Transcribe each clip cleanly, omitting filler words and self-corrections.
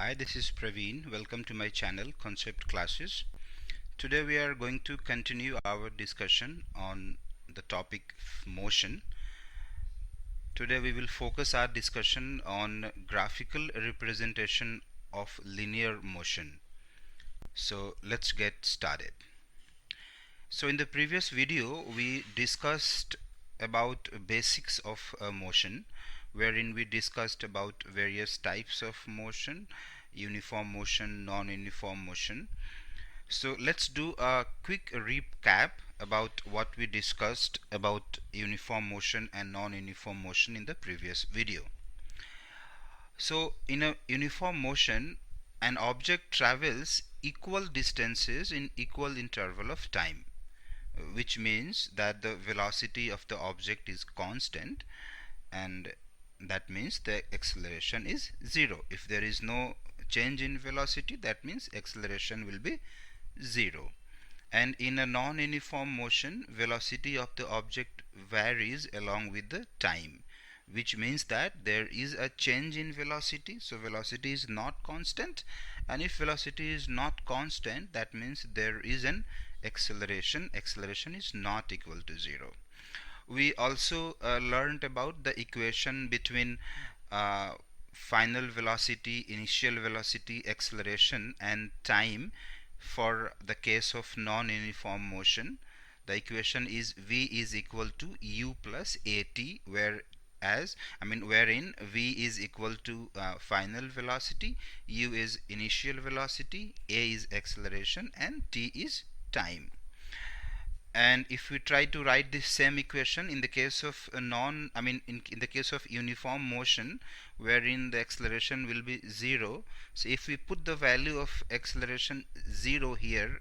Hi, this is Praveen. Welcome to my channel Concept Classes. Today we are going to continue our discussion on the topic motion. Today we will focus our discussion on graphical representation of linear motion. So let's get started. So in the previous video we discussed about basics of motion, wherein we discussed about various types of motion, uniform motion, non-uniform motion. So let's do a quick recap about what we discussed about uniform motion and non-uniform motion in the previous video. So in a uniform motion, an object travels equal distances in equal interval of time, which means that the velocity of the object is constant, and that means the acceleration is zero. If there is no change in velocity, that means acceleration will be zero. And in a non-uniform motion, velocity of the object varies along with the time, which means that there is a change in velocity. So velocity is not constant, and if velocity is not constant, that means there is an acceleration. Acceleration is not equal to zero. We also learned about the equation between final velocity, initial velocity, acceleration, and time for the case of non-uniform motion. The equation is v is equal to u plus at, wherein v is equal to final velocity, u is initial velocity, a is acceleration, and t is time. And if we try to write this same equation in the case of in the case of uniform motion, wherein the acceleration will be zero, so if we put the value of acceleration 0 here,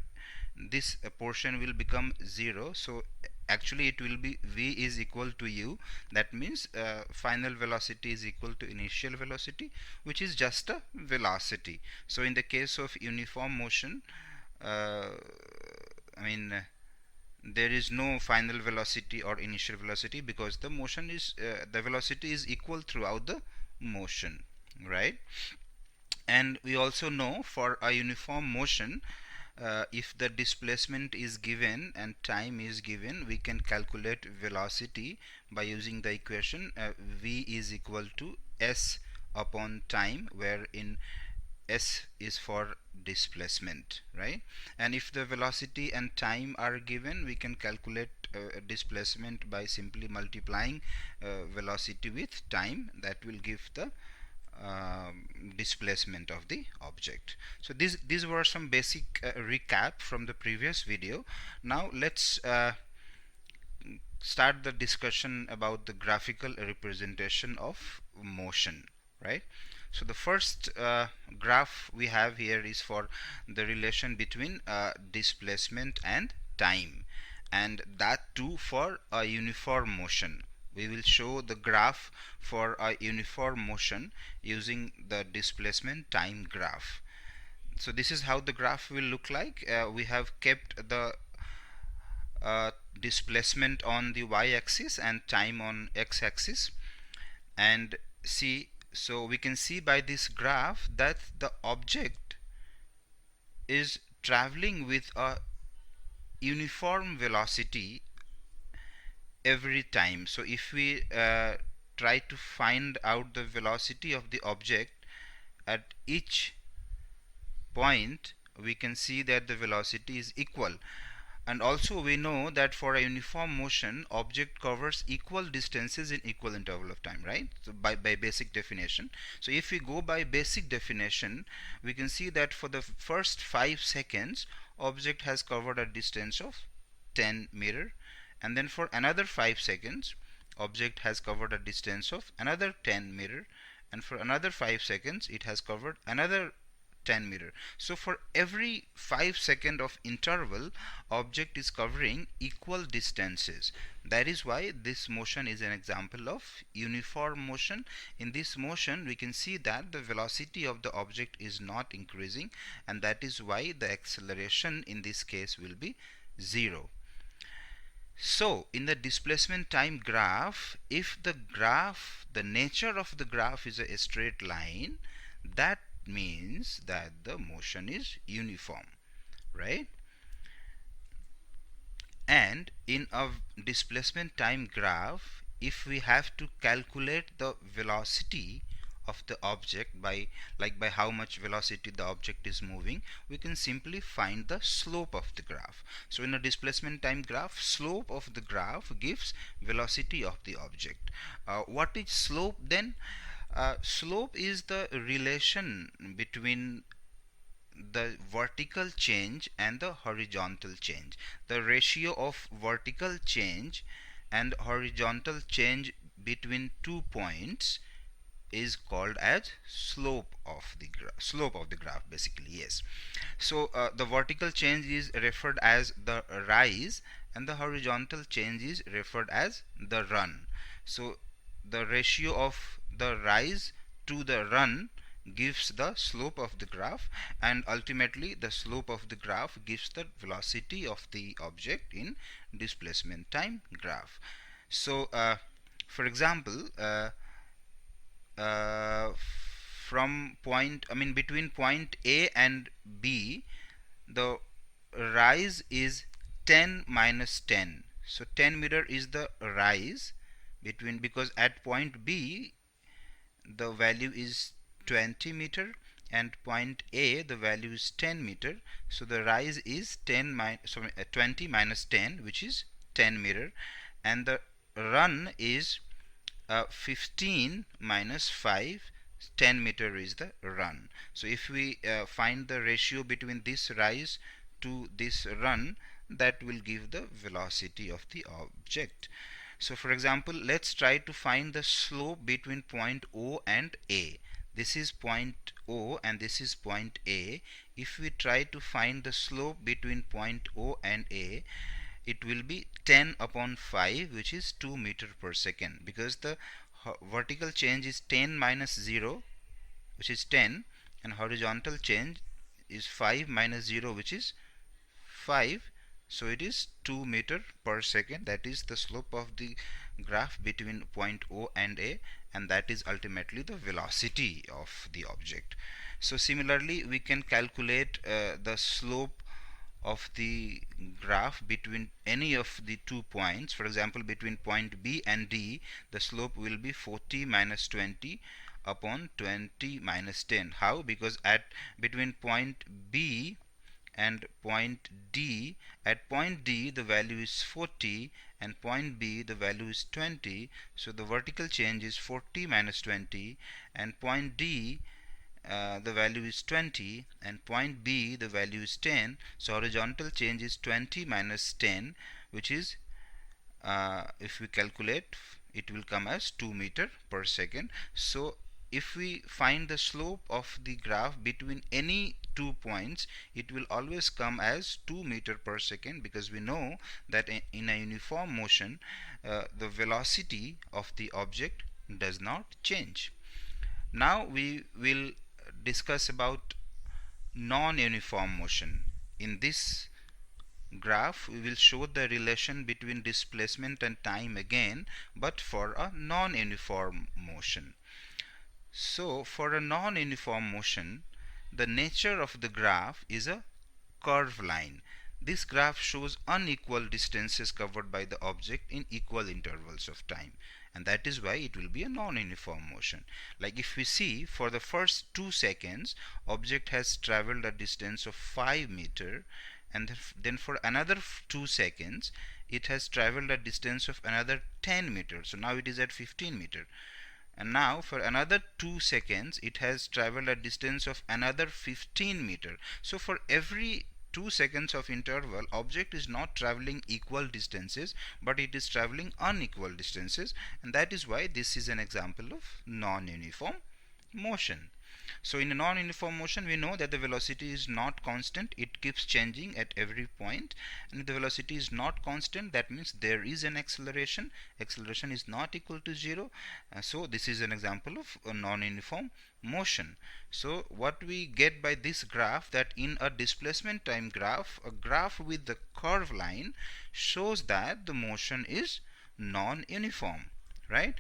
this portion will become 0. So actually it will be v is equal to u. That means final velocity is equal to initial velocity, which is just a velocity. So in the case of uniform motion, there is no final velocity or initial velocity, because the motion is the velocity is equal throughout the motion, right? And we also know for a uniform motion, if the displacement is given and time is given, we can calculate velocity by using the equation v is equal to s upon time, wherein s is for displacement, right? And if the velocity and time are given, we can calculate displacement by simply multiplying velocity with time. That will give the displacement of the object. So these were some basic recap from the previous video. Now let's start the discussion about the graphical representation of motion, right? So the first graph we have here is for the relation between displacement and time, and that too for a uniform motion. We will show the graph for a uniform motion using the displacement time graph. So this is how the graph will look like. We have kept the displacement on the y-axis and time on x-axis, and so we can see by this graph that the object is traveling with a uniform velocity every time. So if we try to find out the velocity of the object at each point, we can see that the velocity is equal. And also we know that for a uniform motion, object covers equal distances in equal interval of time, right? So by basic definition. So if we go by basic definition, we can see that for the first 5 seconds, object has covered a distance of 10 meter, and then for another 5 seconds, object has covered a distance of another 10 meter, and for another 5 seconds, it has covered another 10 meter. So for every 5-second of interval, object is covering equal distances. That is why this motion is an example of uniform motion. In this motion, we can see that the velocity of the object is not increasing, and that is why the acceleration in this case will be 0. So in the displacement time graph, if the nature of the graph is a straight line, that means that the motion is uniform, right? And in a displacement time graph, if we have to calculate the velocity of the object by, like, by how much velocity the object is moving, we can simply find the slope of the graph. So in a displacement time graph, slope of the graph gives velocity of the object. What is slope then? Slope is the relation between the vertical change and the horizontal change. The ratio of vertical change and horizontal change between 2 points is called as slope of the graph, basically. Yes. So the vertical change is referred as the rise, and the horizontal change is referred as the run. So the ratio of the rise to the run gives the slope of the graph, and ultimately the slope of the graph gives the velocity of the object in displacement time graph. So for example, uh, from point, I mean between point A and B, the rise is 10 minus 10. So 10 meter is the rise between, because at point B the value is 20 meter, and point A the value is 10 meter. So the rise is 20 minus 10, which is 10 meter, and the run is 15 minus 5, 10 meter is the run. So if we find the ratio between this rise to this run, that will give the velocity of the object. So for example, let's try to find the slope between point O and A. This is point O and this is point A. If we try to find the slope between point O and A, it will be 10 upon 5, which is 2 meter per second, because the vertical change is 10 minus 0, which is 10, and horizontal change is 5 minus 0, which is 5. So it is 2 meter per second. That is the slope of the graph between point O and A, and that is ultimately the velocity of the object. So similarly, we can calculate the slope of the graph between any of the 2 points. For example, between point B and D, the slope will be 40 minus 20 upon 20 minus 10. How? Because at between point B and point D, at point D the value is 40 and point B the value is 20. So the vertical change is 40 minus 20, and point D the value is 20, and point B the value is 10. So horizontal change is 20 minus 10, which is, if we calculate, it will come as 2 meter per second. So if we find the slope of the graph between any 2 points, it will always come as 2 meter per second, because we know that in a uniform motion the velocity of the object does not change. Now we will discuss about non-uniform motion. In this graph we will show the relation between displacement and time again, but for a non-uniform motion. So for a non-uniform motion, the nature of the graph is a curved line. This graph shows unequal distances covered by the object in equal intervals of time, and that is why it will be a non-uniform motion. Like if we see, for the first 2 seconds object has traveled a distance of 5 meter, and then for another 2 seconds it has traveled a distance of another 10 meters. So now it is at 15 meter, and now for another 2 seconds it has traveled a distance of another 15 meter. So for every 2 seconds of interval, object is not traveling equal distances, but it is traveling unequal distances, and that is why this is an example of non-uniform motion. So in a non-uniform motion, we know that the velocity is not constant, it keeps changing at every point, and if the velocity is not constant, that means there is an acceleration. Acceleration is not equal to 0. So this is an example of a non-uniform motion. So what we get by this graph, that in a displacement time graph, a graph with the curved line shows that the motion is non-uniform, right?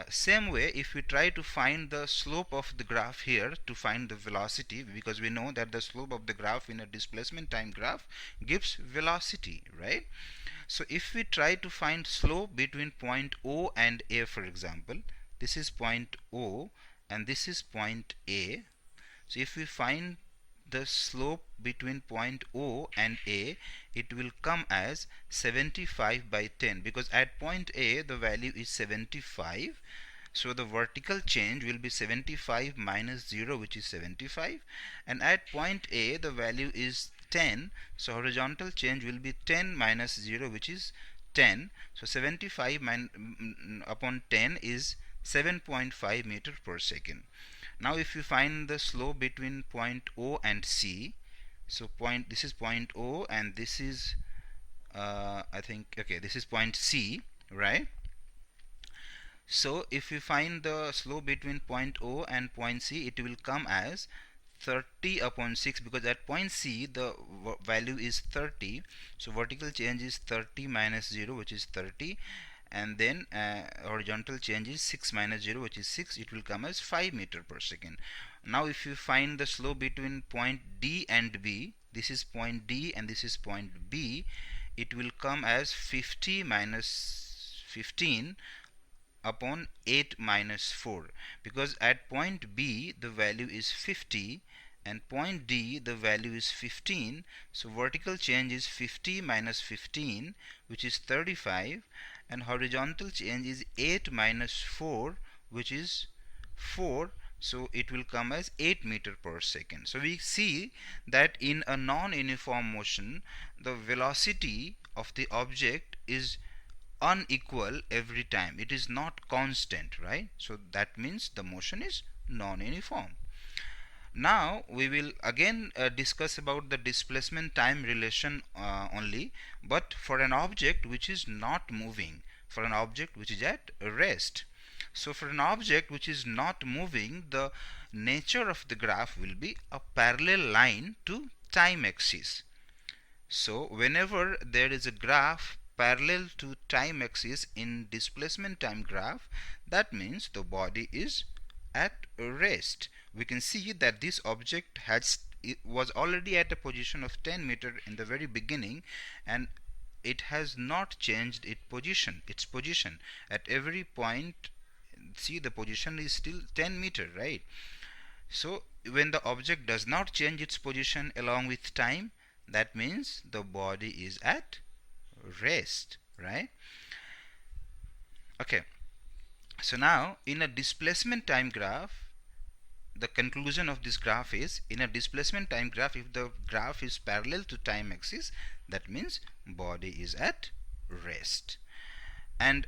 Same way, if we try to find the slope of the graph here to find the velocity, because we know that the slope of the graph in a displacement time graph gives velocity, right? So if we try to find slope between point O and A, for example, this is point O and this is point A. So if we find the slope between point O and A, it will come as 75 by 10, because at point A the value is 75. So the vertical change will be 75 minus 0, which is 75, and at point A the value is 10, so horizontal change will be 10 minus 0, which is 10. So 75 upon 10 is 7.5 meter per second. Now if you find the slope between point O and C, so this is point O and this is I think, okay, this is point C, right? So if we find the slope between point O and point C, it will come as 30 upon 6, because at point C the value is 30, so vertical change is 30 minus 0, which is 30, and then horizontal change is 6 minus 0, which is 6. It will come as 5 meter per second. Now if you find the slope between point D and B, this is point D and this is point B, it will come as 50 minus 15 upon 8 minus 4, because at point B the value is 50 and point D the value is 15, so vertical change is 50 minus 15, which is 35, and horizontal change is 8 minus 4, which is 4, so it will come as 8 meter per second. So we see that in a non-uniform motion the velocity of the object is unequal every time. It is not constant, right? So that means the motion is non-uniform. Now we will again discuss about the displacement time relation only, but for an object which is not moving, for an object which is at rest. So for an object which is not moving, the nature of the graph will be a parallel line to time axis. So whenever there is a graph parallel to time axis in displacement time graph, that means the body is at rest. We can see that this object was already at a position of 10 meter in the very beginning, and it has not changed its position at every point. See, the position is still 10 meter, right? So when the object does not change its position along with time, that means the body is at rest, right? Okay, so now in a displacement time graph, the conclusion of this graph is, in a displacement time graph, if the graph is parallel to time axis, that means body is at rest. And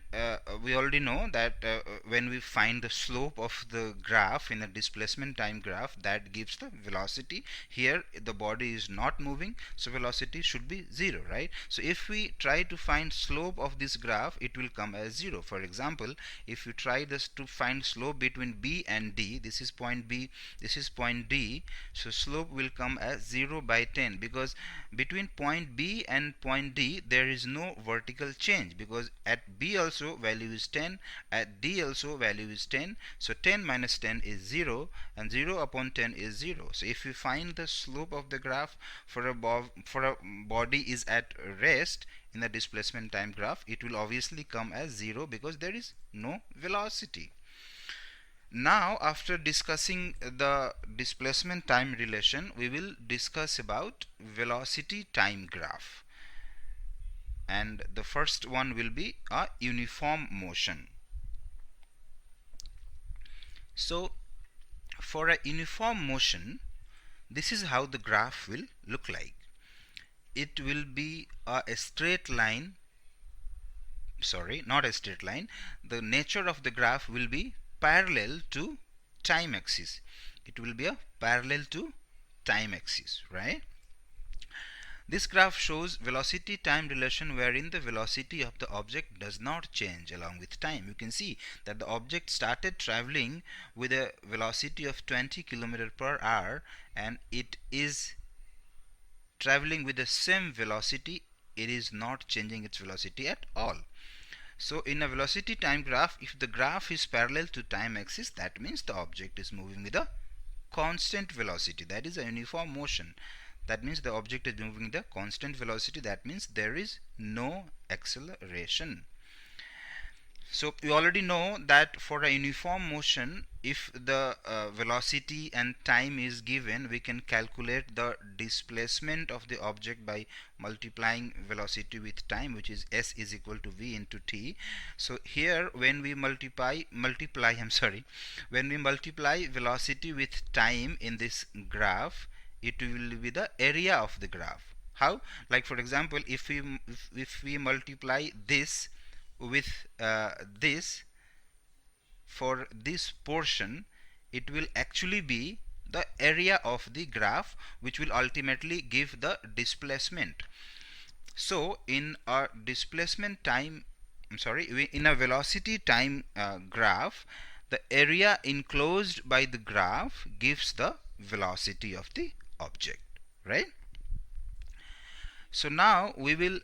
we already know that when we find the slope of the graph in a displacement time graph, that gives the velocity. Here the body is not moving, so velocity should be 0, right? So if we try to find slope of this graph, it will come as 0. For example, if you try this to find slope between B and D, this is point B, this is point D, so slope will come as 0 by 10, because between point B and point D there is no vertical change, because at B also value is 10, at D also value is 10, so 10 minus 10 is 0, and 0 upon 10 is 0. So if we find the slope of the graph for a body is at rest in the displacement time graph, it will obviously come as 0, because there is no velocity. Now after discussing the displacement time relation, we will discuss about velocity time graph, and the first one will be a uniform motion. So for a uniform motion, this is how the graph will look like. It will be a straight line, sorry, not a straight line. The nature of the graph will be parallel to time axis. It will be a parallel to time axis, right? This graph shows velocity time relation wherein the velocity of the object does not change along with time. You can see that the object started traveling with a velocity of 20 km per hour, and it is traveling with the same velocity. It is not changing its velocity at all. So in a velocity time graph, if the graph is parallel to time axis, that means the object is moving with a constant velocity, that is a uniform motion. That means the object is moving with a constant velocity, that means there is no acceleration. So we already know that for a uniform motion, if the velocity and time is given, we can calculate the displacement of the object by multiplying velocity with time, which is s is equal to v into t. So here when we multiply when we multiply velocity with time in this graph, it will be the area of the graph. How? Like for example, if we multiply this with this for this portion, it will actually be the area of the graph, which will ultimately give the displacement. So in our displacement time, in a velocity time graph, the area enclosed by the graph gives the velocity of the object, right? So now we will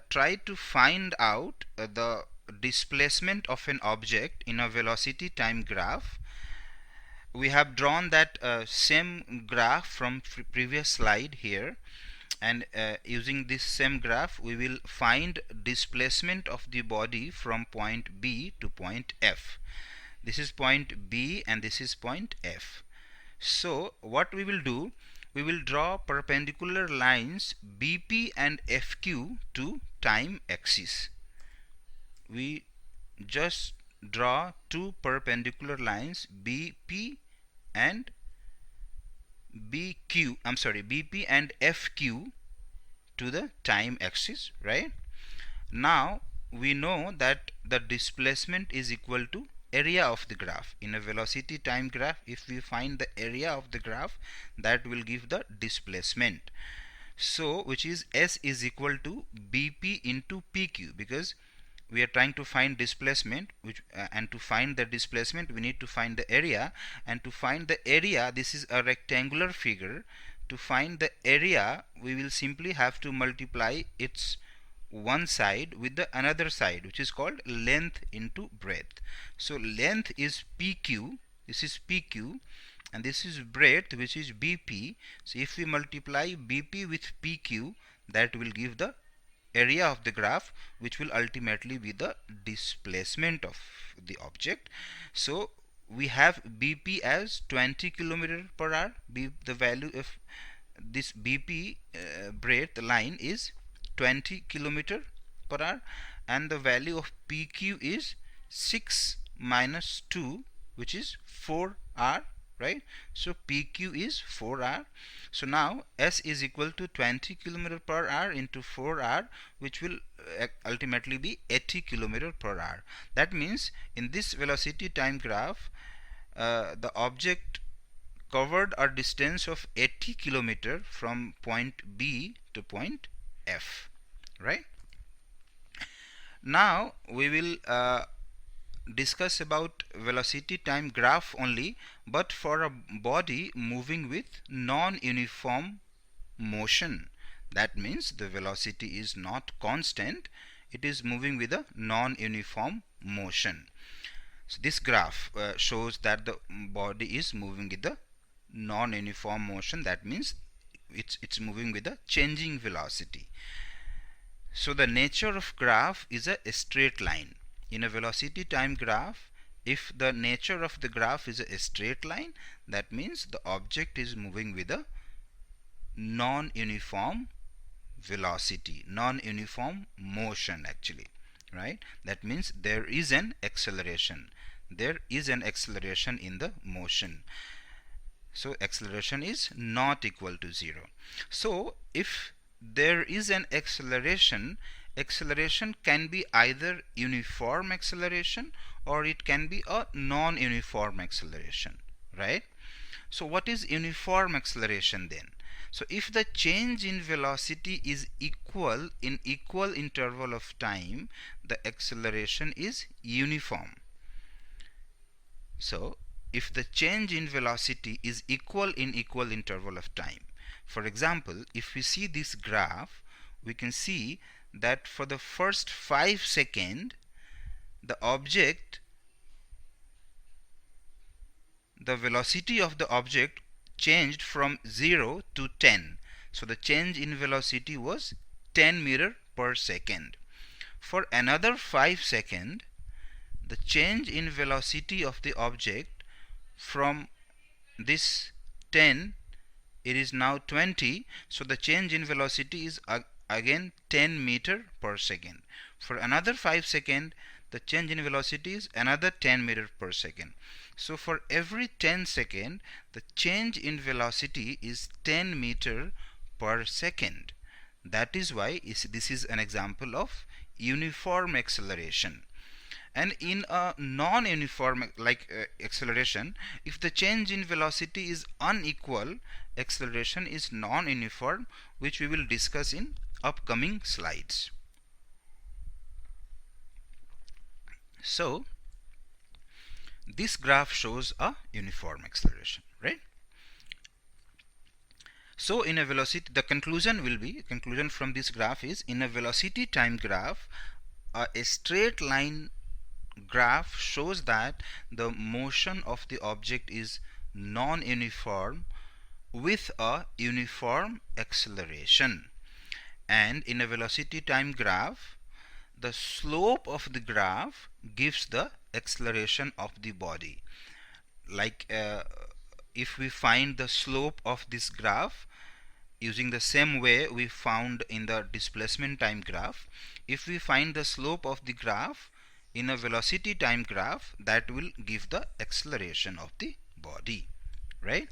try to find out the displacement of an object in a velocity time graph. We have drawn that same graph from previous slide here, and using this same graph we will find displacement of the body from point B to point F. This is point B and this is point F. So what we will do, we will draw perpendicular lines BP and FQ to time axis. We just draw two perpendicular lines BP and BP and FQ to the time axis, right? Now we know that the displacement is equal to area of the graph. In a velocity time graph, if we find the area of the graph, that will give the displacement. So which is S is equal to BP into PQ, because we are trying to find displacement, and to find the displacement we need to find the area, and to find the area, this is a rectangular figure. To find the area, we will simply have to multiply its one side with the another side, which is called length into breadth. So length is PQ, this is PQ, and this is breadth, which is BP. So if we multiply BP with PQ, that will give the area of the graph, which will ultimately be the displacement of the object. So we have BP as 20 km per hour. The value of this BP breadth line is 20 km per hour, and the value of PQ is 6 minus 2, which is 4r, right? So PQ is 4r. So now S is equal to 20 km per hour into 4r, which will ultimately be 80 km per hour. That means in this velocity time graph, the object covered a distance of 80 km from point B to point F, right? Now we will discuss about velocity time graph only, but for a body moving with non-uniform motion. That means the velocity is not constant, it is moving with a non-uniform motion. So this graph shows that the body is moving with the non-uniform motion. That means it's moving with a changing velocity. So the nature of graph is a straight line. In a velocity time graph, if the nature of the graph is a straight line, that means the object is moving with a non-uniform velocity, non-uniform motion actually, right? That means there is an acceleration. There is an acceleration in the motion. So acceleration is not equal to 0. So if there is an acceleration, acceleration can be either uniform acceleration or it can be a non-uniform acceleration, right? So what is uniform acceleration then? So if the change in velocity is equal in equal interval of time, the acceleration is uniform. So if the change in velocity is equal in equal interval of time, for example, if we see this graph, we can see that for the first 5 seconds the object, the velocity of the object changed from 0 to 10. So the change in velocity was 10 meter per second. For another 5 seconds, the change in velocity of the object from this 10, it is now 20, so the change in velocity is again 10 meter per second. For another 5 seconds, the change in velocity is another 10 meter per second. So for every 10 seconds, the change in velocity is 10 meter per second. That is why this is an example of uniform acceleration. And in a non-uniform acceleration, if the change in velocity is unequal, acceleration is non-uniform, which we will discuss in upcoming slides. So this graph shows a uniform acceleration, right? So in a velocity, the conclusion from this graph is, in a velocity time graph, a straight line graph shows that the motion of the object is non-uniform with a uniform acceleration. And in a velocity time graph, the slope of the graph gives the acceleration of the body. If we find the slope of this graph using the same way we found in the displacement time graph, if we find the slope of the graph in a velocity time graph, that will give the acceleration of the body, right?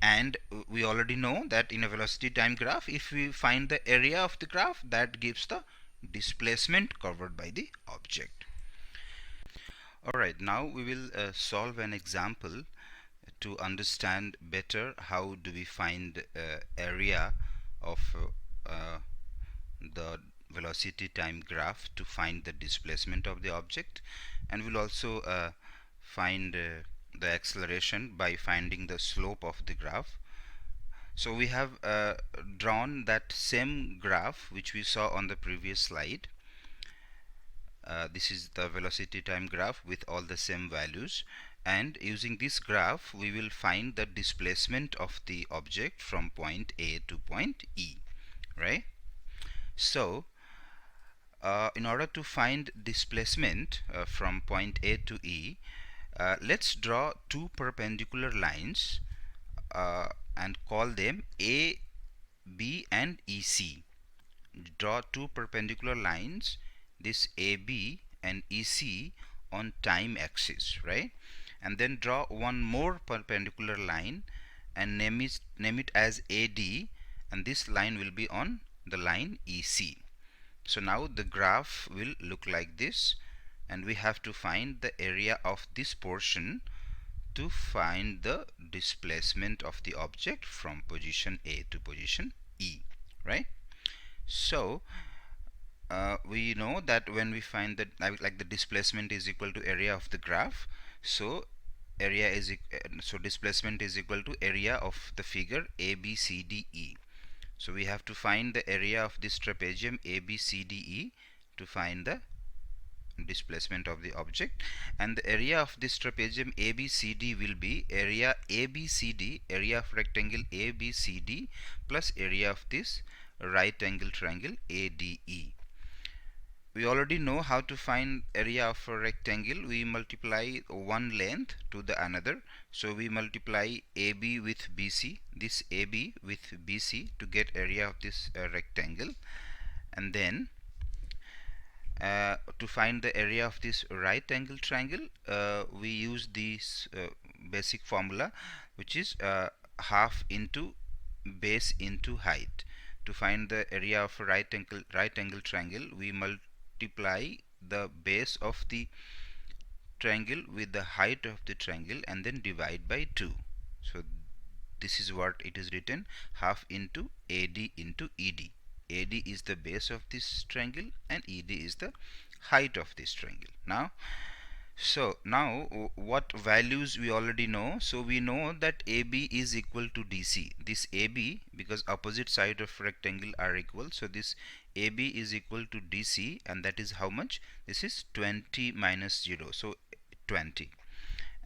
And we already know that in a velocity time graph, if we find the area of the graph, that gives the displacement covered by the object. Alright, now we will solve an example to understand better how do we find area of the velocity time graph to find the displacement of the object, and we'll also find the acceleration by finding the slope of the graph. So we have drawn that same graph which we saw on the previous slide. This is the velocity time graph with all the same values, and using this graph we will find the displacement of the object from point A to point E, right? So in order to find displacement from point A to E, let's draw two perpendicular lines and call them A, B and EC. Draw two perpendicular lines, this AB and EC, on time axis, right? And then draw one more perpendicular line and name it as AD, and this line will be on the line EC. So now the graph will look like this, and we have to find the area of this portion to find the displacement of the object from position A to position E, right? So we know that when we find that the displacement is equal to area of the graph, so displacement is equal to area of the figure ABCDE. So we have to find the area of this trapezium ABCDE to find the displacement of the object, and the area of this trapezium ABCD will be area ABCD, area of rectangle ABCD, plus area of this right angle triangle ADE. We already know how to find area of a rectangle. We multiply one length to the another. So we multiply AB with BC, this AB with BC, to get area of this rectangle. And then to find the area of this right angle triangle, we use this basic formula, which is half into base into height. To find the area of a right angle triangle, we multiply the base of the triangle with the height of the triangle and then divide by 2. So this is what it is written, half into AD into ED. AD is the base of this triangle and ED is the height of this triangle. Now So now what values we already know. So we know that AB is equal to DC. This AB, because opposite side of rectangle are equal, so this AB is equal to DC, and that is how much? This is 20 minus 0, so 20.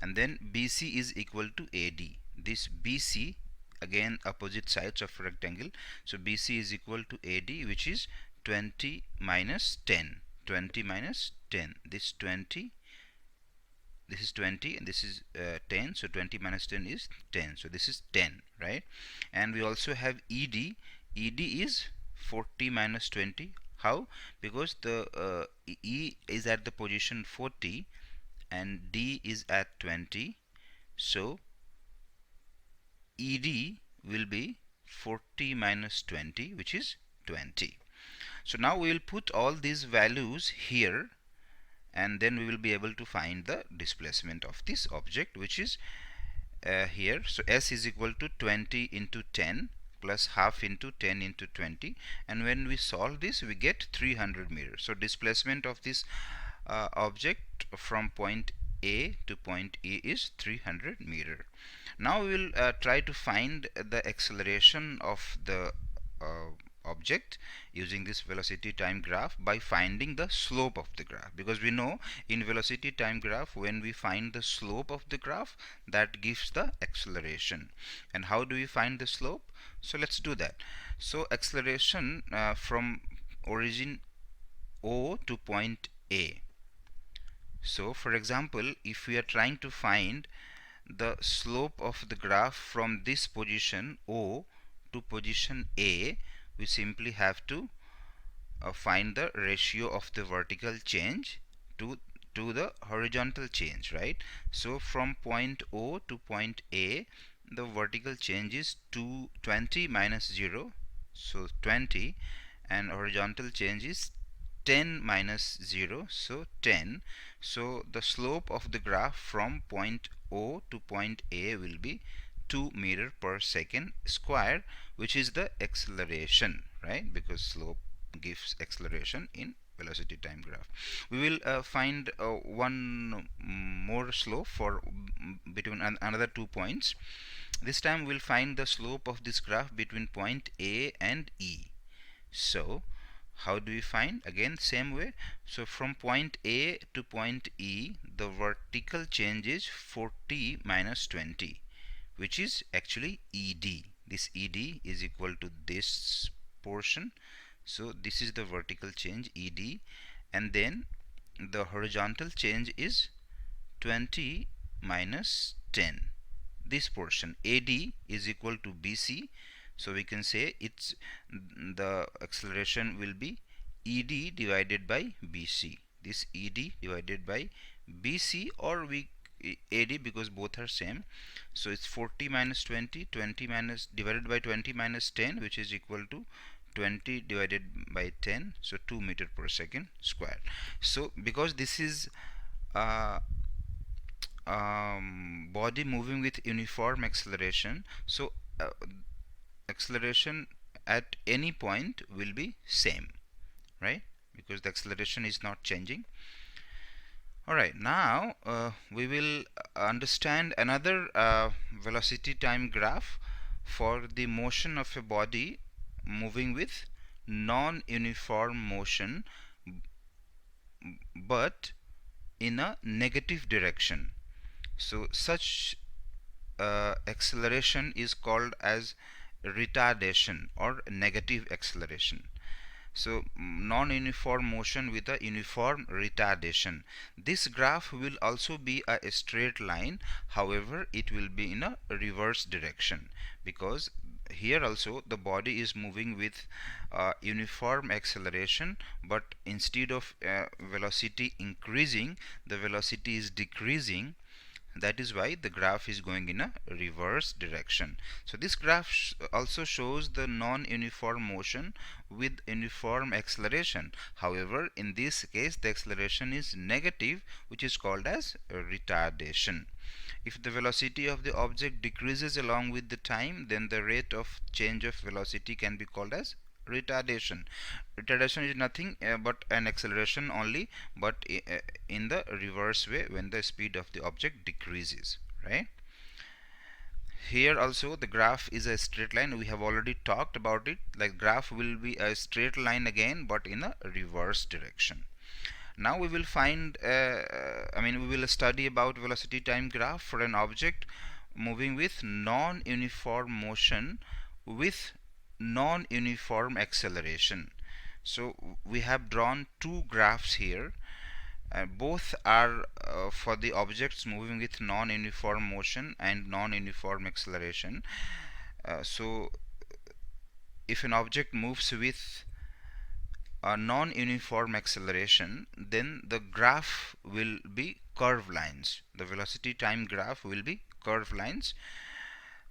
And then BC is equal to AD. This BC, again opposite sides of rectangle, so BC is equal to AD, which is 20 minus 10. 20 minus 10. This is 20 and this is 10, so 20 minus 10 is 10, so this is 10, right? And we also have ED is 40 minus 20. How? Because the E is at the position 40 and D is at 20, so ED will be 40 minus 20, which is 20. So now we will put all these values here, and then we will be able to find the displacement of this object, which is here. So S is equal to 20 into 10 plus half into 10 into 20, and when we solve this we get 300 meters. So displacement of this object from point A to point E is 300 meter. Now we will try to find the acceleration of the object using this velocity time graph by finding the slope of the graph, because we know in velocity time graph when we find the slope of the graph, that gives the acceleration. And how do we find the slope? So let's do that. So acceleration from origin O to point A. So for example, if we are trying to find the slope of the graph from this position O to position A, we simply have to find the ratio of the vertical change to the horizontal change, right? So from point O to point A, the vertical change is 20 minus 0, so 20, and horizontal change is 10 minus 0, so 10. So the slope of the graph from point O to point A will be 2 meter per second square, which is the acceleration, right? Because slope gives acceleration in velocity time graph. We will find one more slope for between another 2 points. This time we'll find the slope of this graph between point A and E. So how do we find? Again same way. So from point A to point E, the vertical change is 40 minus 20, which is actually ED. This ED is equal to this portion. So this is the vertical change ED, and then the horizontal change is 20 minus 10. This portion AD is equal to BC, so we can say it's the acceleration will be ED divided by BC. This ED divided by BC, or we AD, because both are same. So it's 40 minus 20, 20 minus divided by 20 minus 10, which is equal to 20 divided by 10, so 2 meter per second square. So because this is body moving with uniform acceleration, so acceleration at any point will be same, right? Because the acceleration is not changing. Alright, now we will understand another velocity time graph for the motion of a body moving with non-uniform motion but in a negative direction. So such acceleration is called as retardation or negative acceleration. So non-uniform motion with a uniform retardation. This graph will also be a straight line, however it will be in a reverse direction, because here also the body is moving with uniform acceleration, but instead of velocity increasing, the velocity is decreasing. That is why the graph is going in a reverse direction. So this graph also shows the non-uniform motion with uniform acceleration. However, in this case the acceleration is negative, which is called as retardation. If the velocity of the object decreases along with the time, then the rate of change of velocity can be called as retardation. Retardation is nothing but an acceleration only, but in the reverse way, when the speed of the object decreases, right? Here also the graph is a straight line. We have already talked about it. Like graph will be a straight line again, but in a reverse direction. Now we will find we will study about velocity time graph for an object moving with non-uniform motion with non-uniform acceleration. So we have drawn two graphs here. Both are for the objects moving with non-uniform motion and non-uniform acceleration. So if an object moves with a non-uniform acceleration, then the graph will be curved lines. The velocity time graph will be curved lines.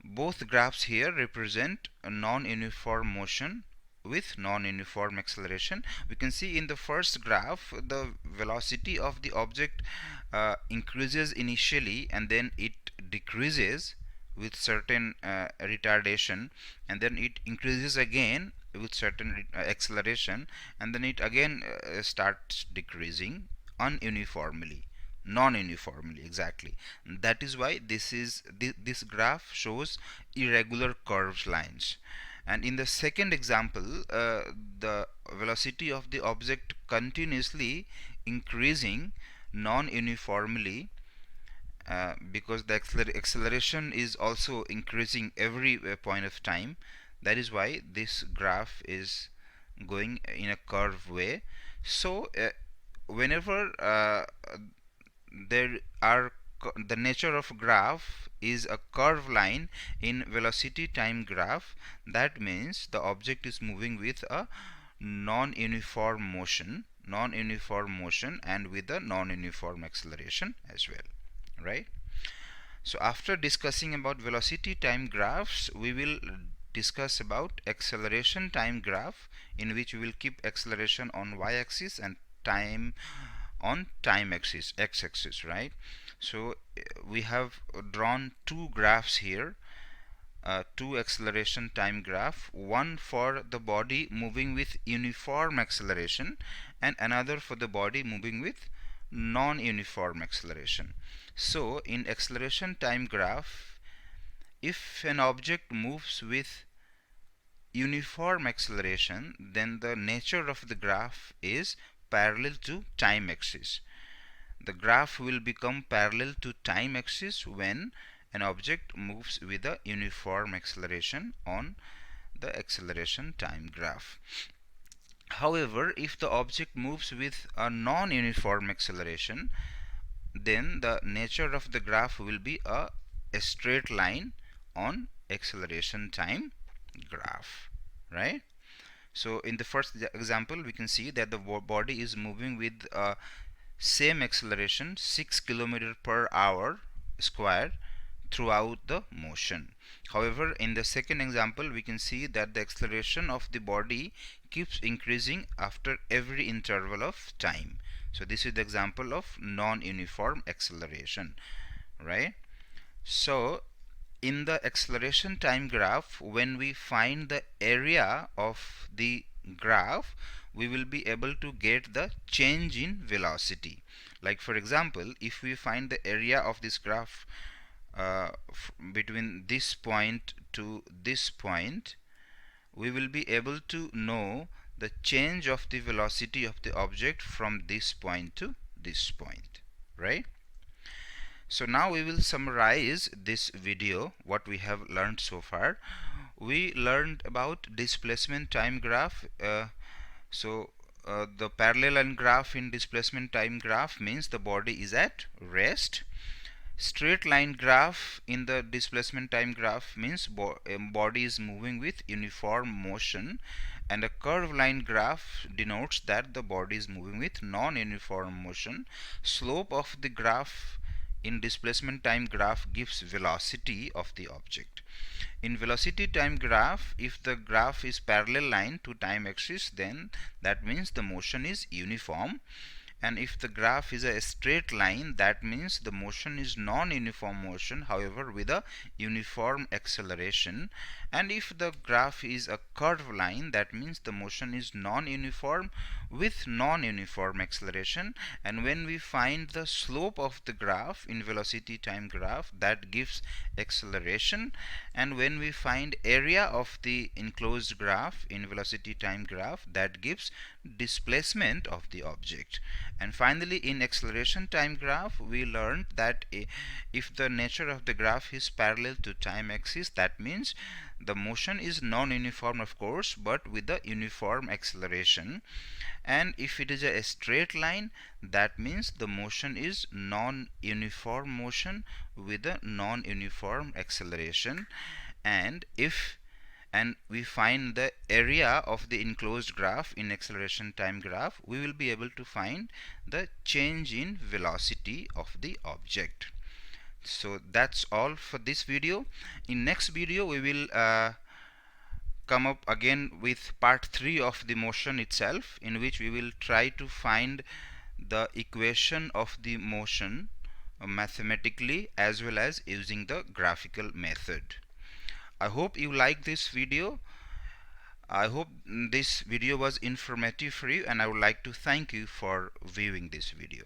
Both graphs here represent a non-uniform motion with non-uniform acceleration. We can see in the first graph the velocity of the object increases initially, and then it decreases with certain retardation, and then it increases again with certain acceleration, and then it again starts decreasing ununiformly, non-uniformly, exactly. That is why this graph shows irregular curved lines. And in the second example, the velocity of the object continuously increasing non-uniformly, because the acceleration is also increasing every point of time. That is why this graph is going in a curved way. So whenever there are the nature of graph is a curved line in velocity time graph, that means the object is moving with a non-uniform motion, and with a non-uniform acceleration as well, right? So after discussing about velocity time graphs, we will discuss about acceleration time graph, in which we will keep acceleration on y-axis and time on time axis, x-axis, right? So we have drawn two graphs here, two acceleration time graph, one for the body moving with uniform acceleration and another for the body moving with non-uniform acceleration. So in acceleration time graph, if an object moves with uniform acceleration, then the nature of the graph is parallel to time axis. The graph will become parallel to time axis when an object moves with a uniform acceleration on the acceleration time graph. However, if the object moves with a non-uniform acceleration, then the nature of the graph will be a straight line on acceleration time graph, right? So in the first example, we can see that the body is moving with a same acceleration 6 km per hour square throughout the motion. However, in the second example, we can see that the acceleration of the body keeps increasing after every interval of time. So this is the example of non-uniform acceleration, right? So in the acceleration time graph, when we find the area of the graph, we will be able to get the change in velocity. Like for example, if we find the area of this graph between this point to this point, we will be able to know the change of the velocity of the object from this point to this point, right? So now we will summarize this video, what we have learned so far. We learned about displacement time graph. The parallel line graph in displacement time graph means the body is at rest. Straight line graph in the displacement time graph means body is moving with uniform motion, and a curved line graph denotes that the body is moving with non-uniform motion. Slope of the graph in displacement time graph gives velocity of the object. In velocity time graph, if the graph is parallel line to time axis, then that means the motion is uniform. And if the graph is a straight line, that means the motion is non-uniform motion, however with a uniform acceleration. And if the graph is a curved line, that means the motion is non-uniform with non-uniform acceleration. And when we find the slope of the graph in velocity time graph, that gives acceleration. And when we find area of the enclosed graph in velocity time graph, that gives displacement of the object. And finally, in acceleration time graph, we learned that if the nature of the graph is parallel to time axis, that means the motion is non-uniform, of course, but with a uniform acceleration. And if it is a straight line, that means the motion is non-uniform motion with a non-uniform acceleration. And if we find the area of the enclosed graph in acceleration time graph, we will be able to find the change in velocity of the object. So that's all for this video. In next video we will come up again with part 3 of the motion itself, in which we will try to find the equation of the motion mathematically as well as using the graphical method. I hope you like this video. I hope this video was informative for you, and I would like to thank you for viewing this video.